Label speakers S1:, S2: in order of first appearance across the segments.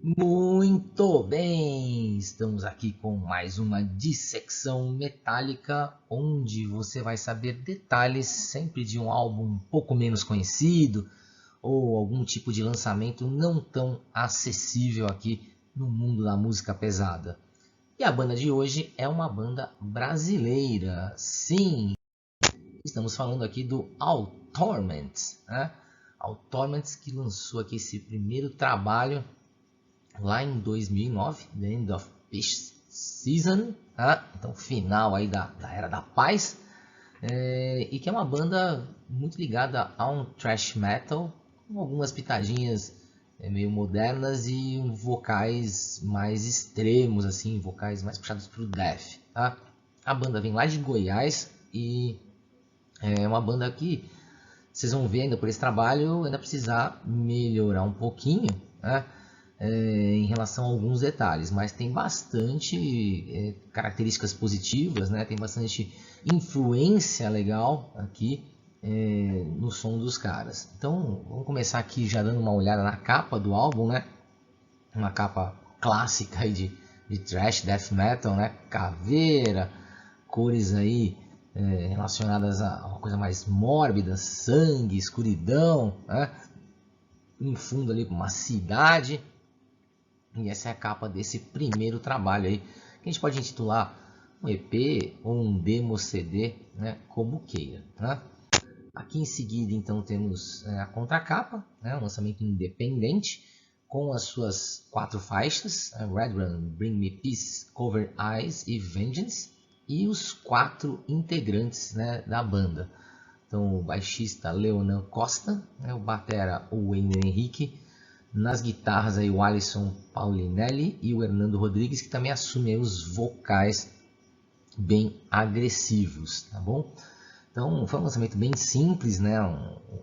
S1: Muito bem! Estamos aqui com mais uma dissecção metálica, onde você vai saber detalhes sempre de um álbum um pouco menos conhecido ou algum tipo de lançamento não tão acessível aqui no mundo da música pesada. E a banda de hoje é uma banda brasileira. Sim, estamos falando aqui do All Torment, né? All Torment, que lançou aqui esse primeiro trabalho lá em 2009, The End of Peace Season, tá? Então final aí da Era da Paz, e que é uma banda muito ligada a um thrash metal, com algumas pitadinhas meio modernas e vocais mais extremos, assim, vocais mais puxados para o death, tá? A banda vem lá de Goiás e é uma banda que vocês vão ver ainda por esse trabalho ainda precisar melhorar um pouquinho, né? Em relação a alguns detalhes, mas tem bastante características positivas, né? Tem bastante influência legal aqui no som dos caras. Então vamos começar aqui já dando uma olhada na capa do álbum, né? Uma capa clássica aí de thrash death metal, né? Caveira, cores aí relacionadas a uma coisa mais mórbida, sangue, escuridão, né? Em fundo ali uma cidade. E essa é a capa desse primeiro trabalho aí, que a gente pode intitular um EP ou um demo CD, né, como queira. Né? Aqui em seguida, então, temos a contracapa, né, um lançamento independente, com as suas 4 faixas, Red Run, Bring Me Peace, Cover Eyes e Vengeance, e os 4 integrantes, né, da banda. Então, o baixista Leonan Costa, né, o batera o Wayne Henrique, nas guitarras aí o Alisson Paulinelli e o Hernando Rodrigues, que também assume os vocais bem agressivos, tá bom? Então foi um lançamento bem simples, né?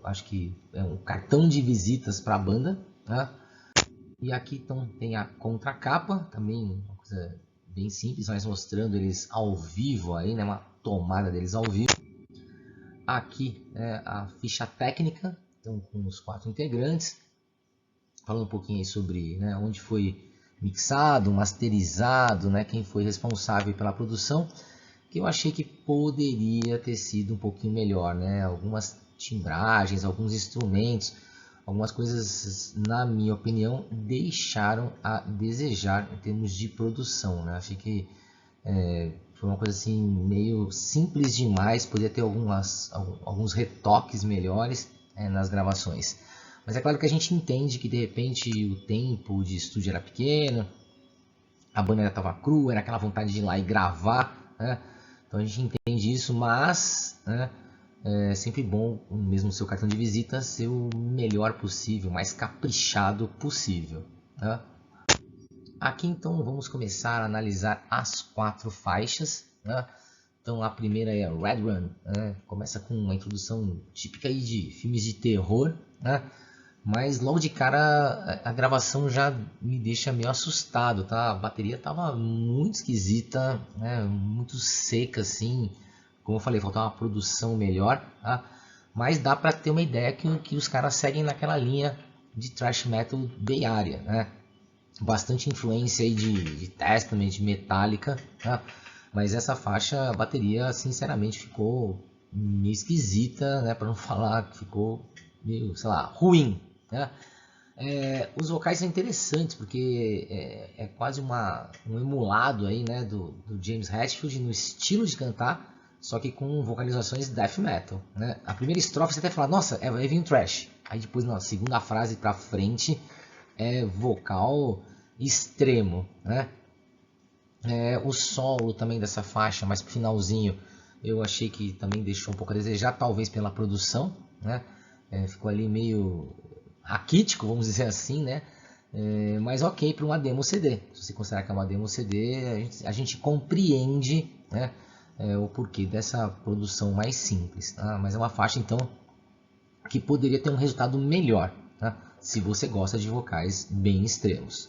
S1: Acho que é um cartão de visitas para a banda, né? E aqui então tem a contracapa, também uma coisa bem simples, mas mostrando eles ao vivo aí, né? Uma tomada deles ao vivo. Aqui é a ficha técnica, então com os 4 integrantes, falando um pouquinho aí sobre, né, onde foi mixado, masterizado, né, quem foi responsável pela produção, que eu achei que poderia ter sido um pouquinho melhor, né? Algumas timbragens, alguns instrumentos, algumas coisas, na minha opinião, deixaram a desejar em termos de produção, né? Achei que foi uma coisa assim meio simples demais, poderia ter alguns retoques melhores nas gravações. Mas é claro que a gente entende que de repente o tempo de estúdio era pequeno, a banda ainda estava crua, era aquela vontade de ir lá e gravar, né? Então a gente entende isso, mas né, é sempre bom, mesmo no seu cartão de visita, ser o melhor possível, o mais caprichado possível. Né? Aqui então vamos começar a analisar as 4 faixas. Né? Então a primeira é Red Run, né? Começa com uma introdução típica aí de filmes de terror, né? Mas logo de cara a gravação já me deixa meio assustado, tá? A bateria tava muito esquisita, né? Muito seca assim. Como eu falei, faltava uma produção melhor, tá? Mas dá para ter uma ideia que os caras seguem naquela linha de thrash metal Bay Area, né? Bastante influência aí de Testament, de Metallica, tá? Mas essa faixa, a bateria, sinceramente, ficou meio esquisita, né? Para não falar que ficou meio, sei lá, ruim, né? Os vocais são interessantes porque é quase um emulado aí, né, do James Hetfield no estilo de cantar, só que com vocalizações death metal, né? A primeira estrofe você até fala, nossa, vai vir um thrash. Aí depois, na segunda frase pra frente, é vocal extremo, né? O solo também dessa faixa, mais pro finalzinho, eu achei que também deixou um pouco a desejar, talvez pela produção, né? Ficou ali meio raquítico, vamos dizer assim, né? Mas ok para uma demo CD. Se você considerar que é uma demo CD, a gente compreende, né, o porquê dessa produção mais simples. Tá? Mas é uma faixa, então, que poderia ter um resultado melhor, tá? Se você gosta de vocais bem extremos.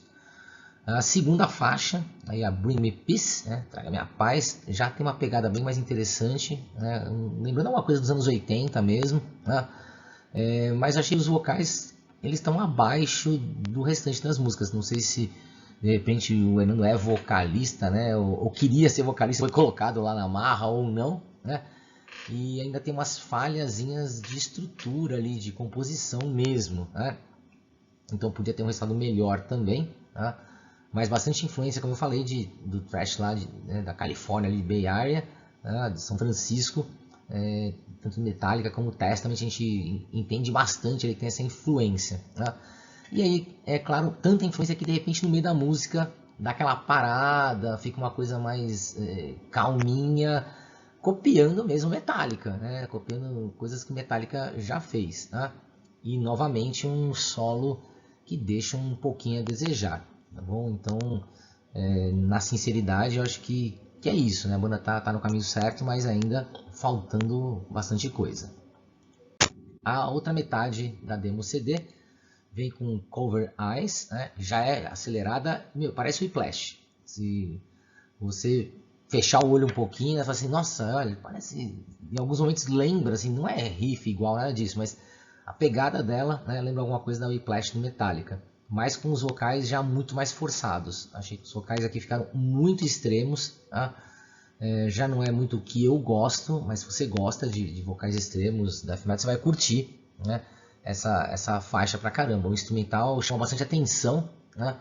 S1: A segunda faixa, aí a Bring Me Peace, né, Traga Minha Paz, já tem uma pegada bem mais interessante, né, lembrando uma coisa dos anos 80 mesmo, né, mas achei os vocais eles estão abaixo do restante das músicas. Não sei se de repente o Hernando é vocalista, né? Ou queria ser vocalista, foi colocado lá na marra ou não, né? E ainda tem umas falhazinhas de estrutura ali, de composição mesmo, né? Então podia ter um resultado melhor também, tá? Mas bastante influência, como eu falei, do thrash lá né, da Califórnia, ali, de Bay Area, né, de São Francisco, tanto Metallica como Testament, a gente entende bastante, ele tem essa influência, né? E aí, é claro, tanta influência que de repente no meio da música dá aquela parada, fica uma coisa mais calminha, copiando mesmo Metallica, né? Copiando coisas que Metallica já fez, né? E novamente um solo que deixa um pouquinho a desejar, tá bom? Então, na sinceridade, eu acho que é isso, né? A banda tá no caminho certo, mas ainda faltando bastante coisa. A outra metade da demo CD vem com Cover Eyes, né? Já é acelerada, parece o Whiplash. Se você fechar o olho um pouquinho, fala assim, nossa, olha, parece, em alguns momentos lembra, assim, não é riff igual, nada disso, mas a pegada dela, né, lembra alguma coisa da Whiplash do Metallica, mas com os vocais já muito mais forçados. Achei que os vocais aqui ficaram muito extremos, tá? Já não é muito o que eu gosto, mas se você gosta de vocais extremos da death metal, você vai curtir, né, essa faixa pra caramba. O instrumental chama bastante atenção, né?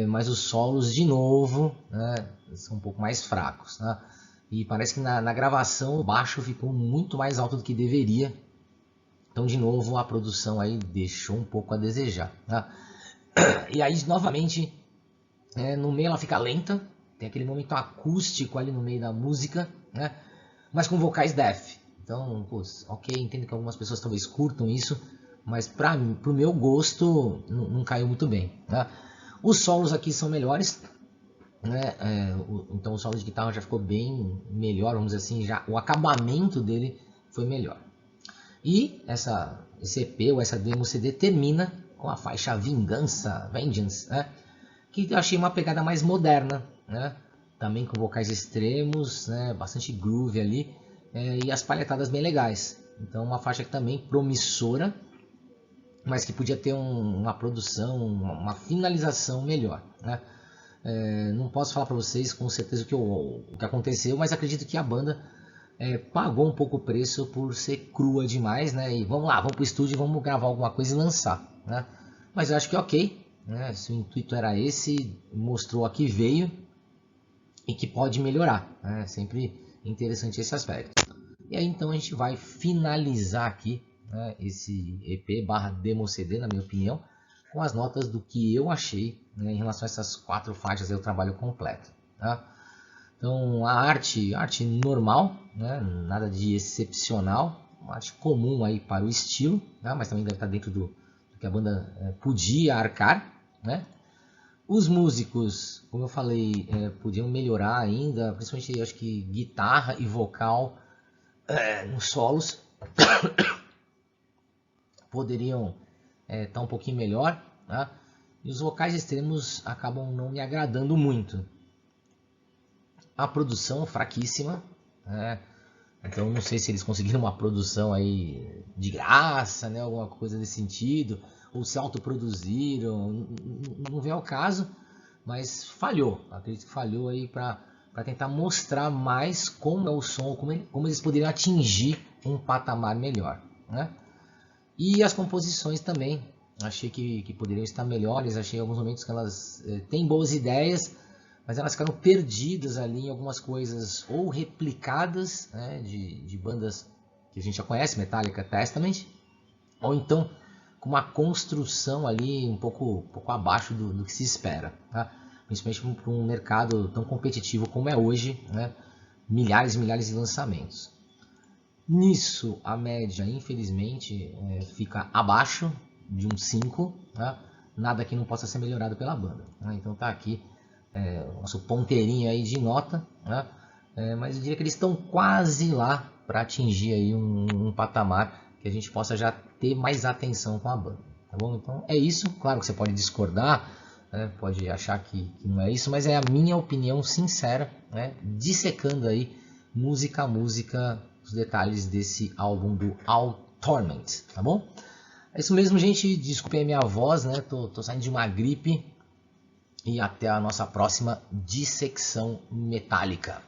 S1: Mas os solos, de novo, né, são um pouco mais fracos, né? E parece que na gravação o baixo ficou muito mais alto do que deveria. Então, de novo, a produção aí deixou um pouco a desejar, né? E aí, novamente, no meio ela fica lenta. Tem aquele momento acústico ali no meio da música, né? Mas com vocais death. Então, ok, entendo que algumas pessoas talvez curtam isso, mas pro meu gosto não caiu muito bem, né? Os solos aqui são melhores, né? Então o solo de guitarra já ficou bem melhor, vamos dizer assim, já o acabamento dele foi melhor. E esse EP ou essa demo CD termina com a faixa Vengeance, né? Que eu achei uma pegada mais moderna, né? Também com vocais extremos, né? Bastante groove ali, e as palhetadas bem legais. Então uma faixa que também promissora, mas que podia ter uma produção, uma finalização melhor, né? Não posso falar para vocês com certeza o que aconteceu, mas acredito que a banda pagou um pouco o preço por ser crua demais, né? E vamos lá, vamos pro estúdio, vamos gravar alguma coisa e lançar, né? Mas eu acho que ok, né? Se o intuito era esse, mostrou a que veio e que pode melhorar, né? Sempre interessante esse aspecto. E aí então a gente vai finalizar aqui, né, esse EP barra demo CD, na minha opinião, com as notas do que eu achei, né, em relação a essas 4 faixas aí, o trabalho completo, tá? Então a arte normal, né, nada de excepcional, uma arte comum aí para o estilo, né, mas também deve estar dentro do que a banda podia arcar, né? Os músicos, como eu falei, podiam melhorar ainda, principalmente eu acho que guitarra e vocal nos solos poderiam estar um pouquinho melhor, tá? E os vocais extremos acabam não me agradando muito. A produção fraquíssima, né? Então não sei se eles conseguiram uma produção aí de graça, né? Alguma coisa nesse sentido, ou se autoproduziram, não vem ao caso, mas falhou. Acredito que falhou aí para tentar mostrar mais como é o som, como eles poderiam atingir um patamar melhor, né? E as composições também, achei que poderiam estar melhores, achei em alguns momentos que elas têm boas ideias, mas elas ficaram perdidas ali em algumas coisas, ou replicadas, né, de bandas que a gente já conhece, Metallica, Testament, ou então com uma construção ali um pouco abaixo do que se espera, tá? Principalmente para um mercado tão competitivo como é hoje, né? Milhares e milhares de lançamentos. Nisso, a média, infelizmente, fica abaixo de um 5, tá? Nada que não possa ser melhorado pela banda, né? Então tá aqui o nosso ponteirinho aí de nota, né? Mas eu diria que eles estão quase lá para atingir aí um patamar que a gente possa já ter mais atenção com a banda, tá bom? Então é isso, claro que você pode discordar, né? Pode achar que não é isso, mas é a minha opinião sincera, né? Dissecando aí música a música os detalhes desse álbum do All Torment, tá bom? É isso mesmo, gente. Desculpem a minha voz, né? Tô saindo de uma gripe. E até a nossa próxima dissecção metálica.